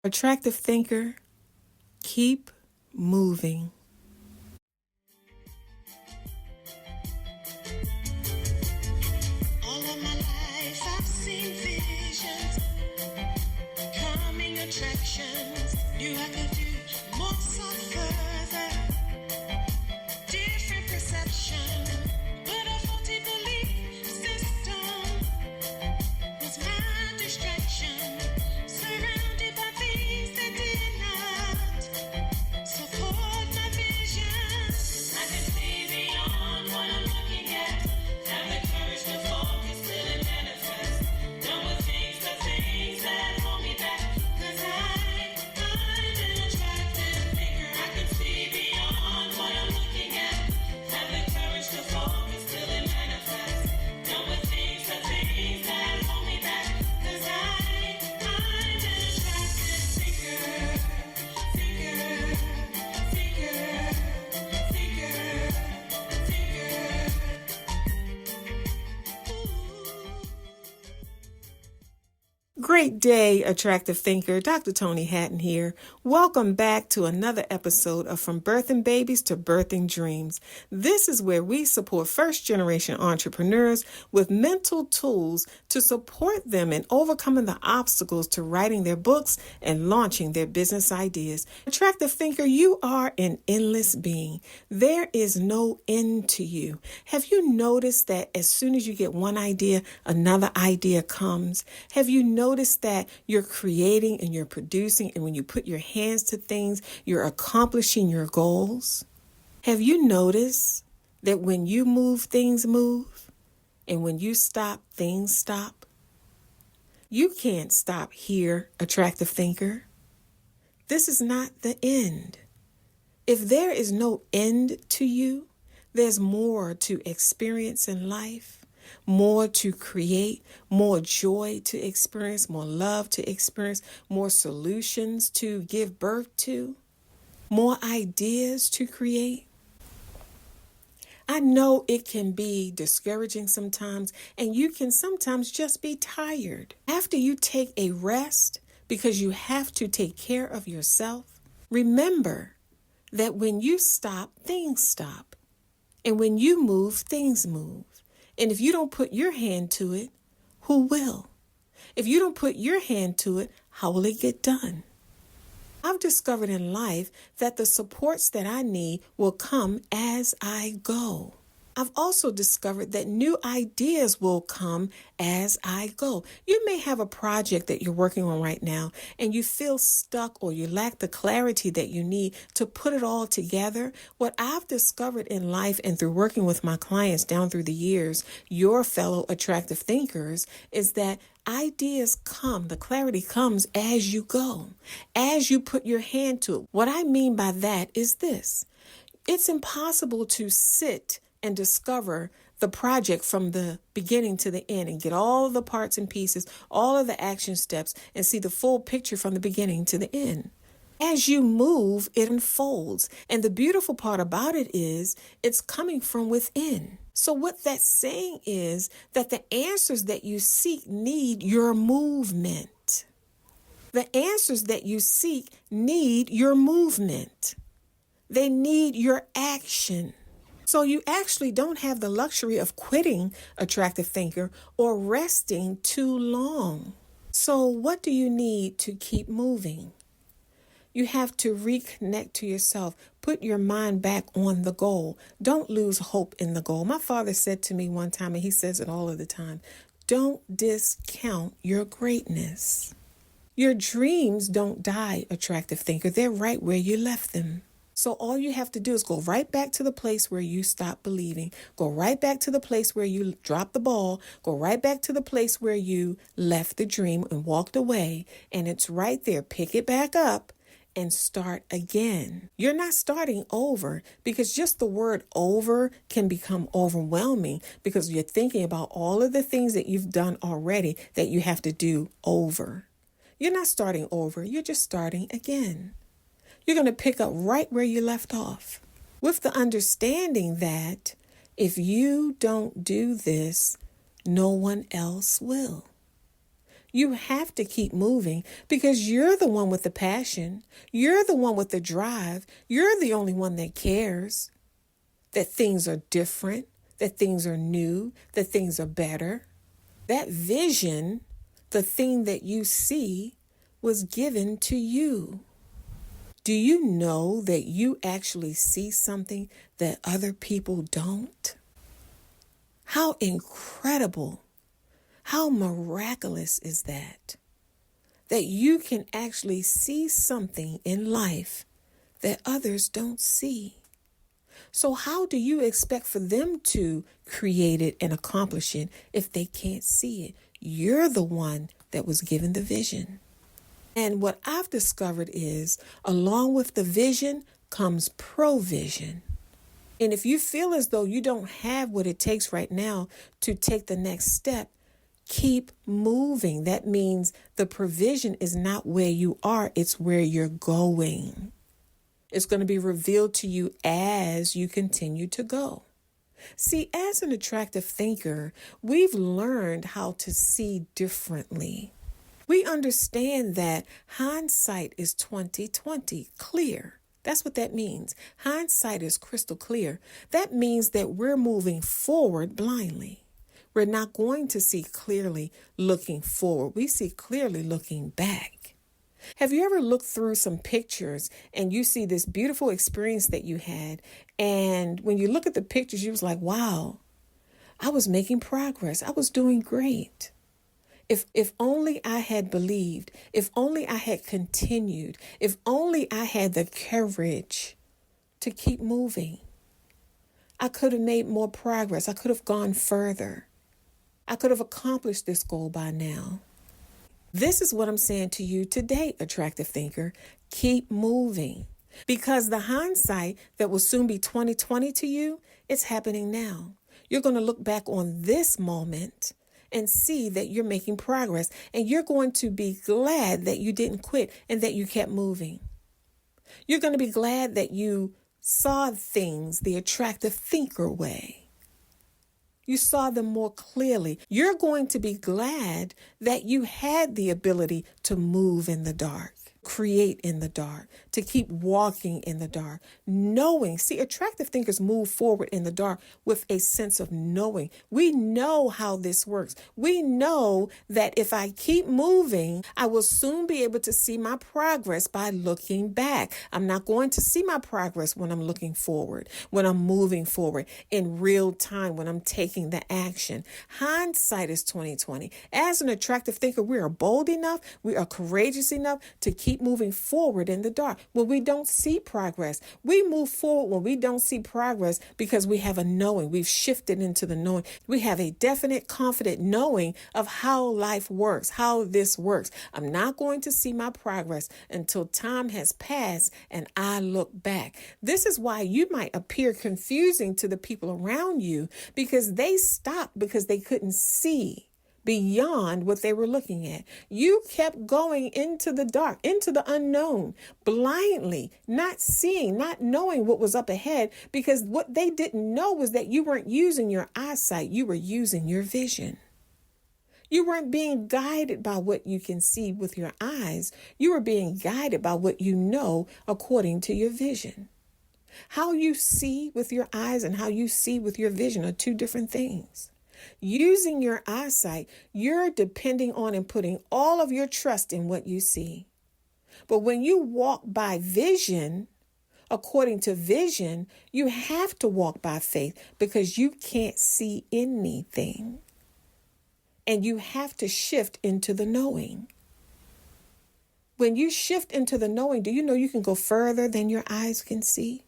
Attractive thinker, keep moving. All of my life I've seen visions, coming attractions. Knew I could do more, so further, different perception. But a faulty belief system was my distraction, surrounded by things that did not support my vision. I can see beyond what I'm looking at. Have the courage to focus till it manifests. Done with the things that hold me back. 'Cause I'm an attractive thinker. I can see beyond what I'm looking at. Have the courage to focus till it manifests. Done with the things that hold me back. 'Cause I'm an attractive thinker. Thinker, thinker, thinker, thinker. Great day, attractive thinker. Dr. Toni Hatton here. Welcome back to another episode of From Birthing Babies to Birthing Dreams. This is where we support first-generation entrepreneurs with mental tools to support them in overcoming the obstacles to writing their books and launching their business ideas. Attractive thinker, you are an endless being. There is no end to you. Have you noticed that as soon as you get one idea, another idea comes? Have you noticed that you're creating and you're producing, and when you put your hands to things, you're accomplishing your goals? Have you noticed that when you move, things move, and when you stop, things stop? You can't stop here, attractive thinker. This is not the end. If there is no end to you, there's more to experience in life. More to create, more joy to experience, more love to experience, more solutions to give birth to, more ideas to create. I know it can be discouraging sometimes, and you can sometimes just be tired. After you take a rest, because you have to take care of yourself, remember that when you stop, things stop. And when you move, things move. And if you don't put your hand to it, who will? If you don't put your hand to it, how will it get done? I've discovered in life that the supports that I need will come as I go. I've also discovered that new ideas will come as I go. You may have a project that you're working on right now and you feel stuck or you lack the clarity that you need to put it all together. What I've discovered in life and through working with my clients down through the years, your fellow attractive thinkers, is that ideas come, the clarity comes as you go, as you put your hand to it. What I mean by that is this: it's impossible to sit and discover the project from the beginning to the end and get all of the parts and pieces, all of the action steps, and see the full picture from the beginning to the end. As you move, it unfolds. And the beautiful part about it is it's coming from within. So what that's saying is that the answers that you seek need your movement. The answers that you seek need your movement. They need your action. So you actually don't have the luxury of quitting, attractive thinker, or resting too long. So what do you need to keep moving? You have to reconnect to yourself. Put your mind back on the goal. Don't lose hope in the goal. My father said to me one time, and he says it all of the time, don't discount your greatness. Your dreams don't die, attractive thinker. They're right where you left them. So all you have to do is go right back to the place where you stopped believing. Go right back to the place where you dropped the ball. Go right back to the place where you left the dream and walked away. And it's right there. Pick it back up and start again. You're not starting over, because just the word over can become overwhelming because you're thinking about all of the things that you've done already that you have to do over. You're not starting over. You're just starting again. You're going to pick up right where you left off, with the understanding that if you don't do this, no one else will. You have to keep moving because you're the one with the passion. You're the one with the drive. You're the only one that cares that things are different, that things are new, that things are better. That vision, the thing that you see, was given to you. Do you know that you actually see something that other people don't? How incredible, how miraculous is that? That you can actually see something in life that others don't see. So how do you expect for them to create it and accomplish it if they can't see it? You're the one that was given the vision. And what I've discovered is, along with the vision comes provision. And if you feel as though you don't have what it takes right now to take the next step, keep moving. That means the provision is not where you are, it's where you're going. It's going to be revealed to you as you continue to go. See, as an attractive thinker, we've learned how to see differently. We understand that hindsight is 20/20, clear. That's what that means. Hindsight is crystal clear. That means that we're moving forward blindly. We're not going to see clearly looking forward. We see clearly looking back. Have you ever looked through some pictures and you see this beautiful experience that you had? And when you look at the pictures, you was like, wow, I was making progress. I was doing great. If only I had believed, if only I had continued, if only I had the courage to keep moving, I could have made more progress. I could have gone further. I could have accomplished this goal by now. This is what I'm saying to you today, attractive thinker. Keep moving, because the hindsight that will soon be 20/20 to you, it's happening now. You're going to look back on this moment and see that you're making progress, and you're going to be glad that you didn't quit and that you kept moving. You're going to be glad that you saw things the attractive thinker way. You saw them more clearly. You're going to be glad that you had the ability to move in the dark, create in the dark, to keep walking in the dark, knowing. See, attractive thinkers move forward in the dark with a sense of knowing. We know how this works. We know that if I keep moving, I will soon be able to see my progress by looking back. I'm not going to see my progress when I'm looking forward, when I'm moving forward in real time, when I'm taking the action. Hindsight is 20/20. As an attractive thinker, we are bold enough, we are courageous enough to keep moving forward in the dark when we don't see progress. We move forward when we don't see progress because we have a knowing. We've shifted into the knowing. We have a definite, confident knowing of how life works, how this works. I'm not going to see my progress until time has passed and I look back. This is why you might appear confusing to the people around you, because they stopped because they couldn't see beyond what they were looking at. You kept going into the dark, into the unknown, blindly, not seeing, not knowing what was up ahead, because what they didn't know was that you weren't using your eyesight. You were using your vision. You weren't being guided by what you can see with your eyes. You were being guided by what you know according to your vision. How you see with your eyes and how you see with your vision are two different things. Using your eyesight, you're depending on and putting all of your trust in what you see. But when you walk by vision, according to vision, you have to walk by faith because you can't see anything. And you have to shift into the knowing. When you shift into the knowing, do you know you can go further than your eyes can see?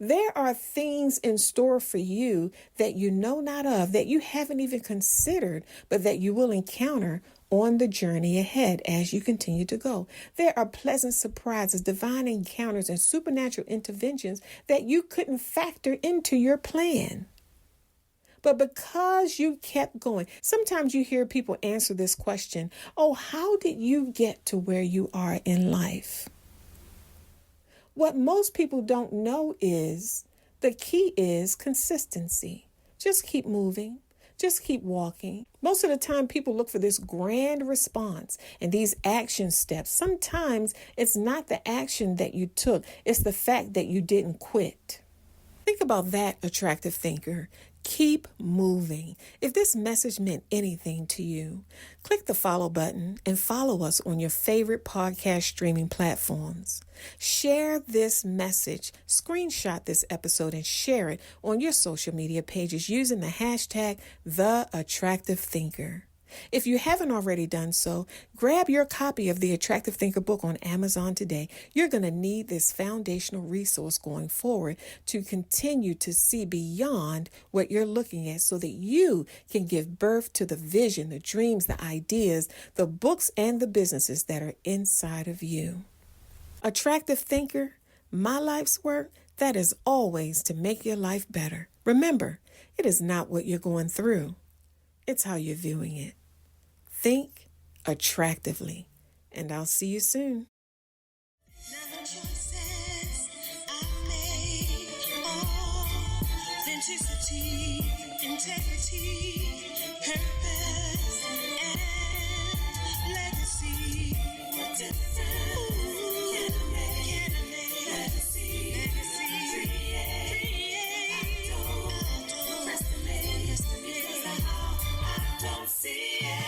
There are things in store for you that you know not of, that you haven't even considered, but that you will encounter on the journey ahead as you continue to go. There are pleasant surprises, divine encounters, and supernatural interventions that you couldn't factor into your plan. But because you kept going, sometimes you hear people answer this question, oh, how did you get to where you are in life? What most people don't know is the key is consistency. Just keep moving. Just keep walking. Most of the time, people look for this grand response and these action steps. Sometimes it's not the action that you took, it's the fact that you didn't quit. Think about that, attractive thinker. Keep moving. If this message meant anything to you, click the follow button and follow us on your favorite podcast streaming platforms. Share this message, screenshot this episode, and share it on your social media pages using the hashtag #TheAttractiveThinker. If you haven't already done so, grab your copy of the Attractive Thinker book on Amazon today. You're going to need this foundational resource going forward to continue to see beyond what you're looking at so that you can give birth to the vision, the dreams, the ideas, the books, and the businesses that are inside of you. Attractive Thinker, my life's work, that is always to make your life better. Remember, it is not what you're going through. It's how you're viewing it. Think attractively, and I'll see you soon. Now the choices I made, authenticity, integrity, purpose, and legacy. What difference can I make? Legacy, create. I don't procrastinate, because I don't see it.